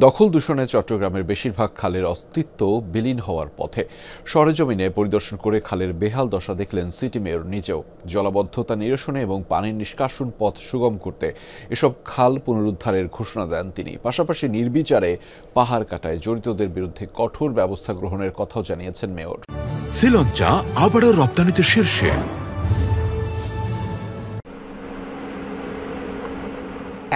দখল দূষণে চট্টগ্রামের বেশিরভাগ খালের অস্তিত্ব বিলীন হওয়ার পথে। সরেজমিনে পরিদর্শন করে খালের বেহাল দশা দেখলেন সিটি মেয়র নিজেও। জলাবদ্ধতা নিরসনে এবং পানির নিষ্কাশন পথ সুগম করতে এসব খাল পুনরুদ্ধারের ঘোষণা দেন তিনি। পাশাপাশি নির্বিচারে পাহাড় কাটায় জড়িতদের বিরুদ্ধে কঠোর ব্যবস্থা গ্রহণের কথাও জানিয়েছেন মেয়র। শ্রীলঙ্কা আবারও রপ্তানিতে শীর্ষে।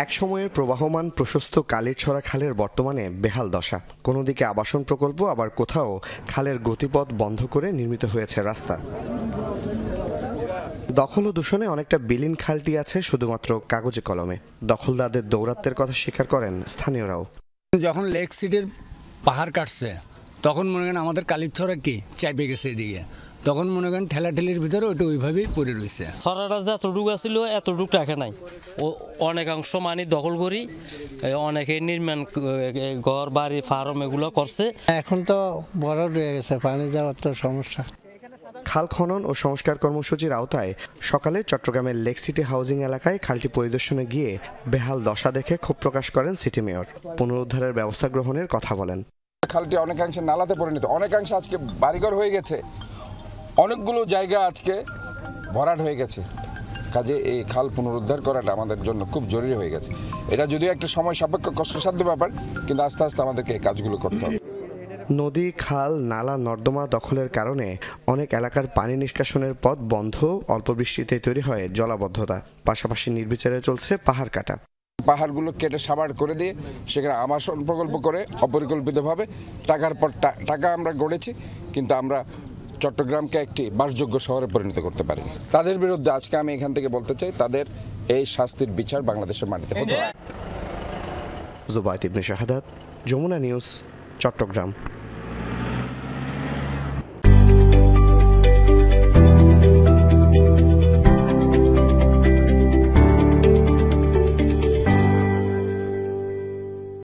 এক সময়ের প্রবাহমান প্রশস্ত কালিরছড়া খালের বর্তমানে বেহাল দশা। কোনো দিকে আবাসন প্রকল্প, আবার কোথাও খালের গতিপথ বন্ধ করে নির্মিত হয়েছে রাস্তা। দখল ও দূষণে অনেকটা বিলীন খালটি আছে শুধুমাত্র কাগজে কলমে। দখলদারদের দৌরাত্বের কথা স্বীকার করেন স্থানীয়রাও। যখন লেক সিটির পাহাড় কাটছে তখন মনে করেন আমাদের কালিরছড়া কি চাইপে গেছে এদিকে, তখন মনে করেন ঠেলাঠেলির ভিতরে ওইটা ওইভাবেই পড়ে রয়েছে। ছড়াটা যতটুকু ছিল এতটুকু রাখে নাই, ও অনেকাংশ মানি দখল করি, অনেকে নির্মাণ ঘর বাড়ি ফার্ম এগুলো করছে। এখন তো বড় রয়ে গেছে, পানি যাওয়ার তো সমস্যা। খাল খনন ও সংস্কার কর্মসূচির আওতায় সকালে চট্টগ্রামের লেক সিটি হাউজিং এলাকায় খালটি পরিদর্শনে গিয়ে বেহাল দশা দেখে ক্ষোভ প্রকাশ করেন সিটি মেয়র। পুনরুদ্ধারের ব্যবস্থা গ্রহণের কথা বলেন। খালটি অনেকাংশে নালাতে পরিণত, অনেকাংশে আজকে বাড়িঘর হয়ে গেছে, অনেকগুলো জায়গা আজকে ভরাট হয়ে গেছে। কাজে এই খাল পুনরুদ্ধার করাটা আমাদের জন্য খুব জরুরি হয়ে গেছে। এটা যদিও একটা সময় সাপেক্ষ কষ্টসাধ্য ব্যাপার, কিন্তু আস্তে আস্তে আমাদেরকে এই কাজগুলো করতে হবে। নদী, খাল, নালা, নর্দমা দখলের কারণে অনেক এলাকার পানি নিষ্কাশনের পথ বন্ধ, অল্প বৃষ্টিতে তৈরি হয় জলাবদ্ধতা। পাশাপাশি নির্বিচারে চলছে পাহাড় কাটা। পাহাড়গুলো কেটে সাবাড় করে দিয়ে সেখানে আবাসন প্রকল্প করে অপরিকল্পিতভাবে টাকার পর টাকা আমরা গড়েছি, কিন্তু আমরা চট্টগ্রামকে একটি বাসযোগ্য শহরে পরিণত করতে পারি। তাদের বিরুদ্ধে আজকে আমি এখান থেকে বলতে চাই, তাদের এই শাস্তির বিচার বাংলাদেশের মাটিতে হতে হবে। জুবায়েত ইবনে শাহাদাত, যমুনা নিউজ, চট্টগ্রাম।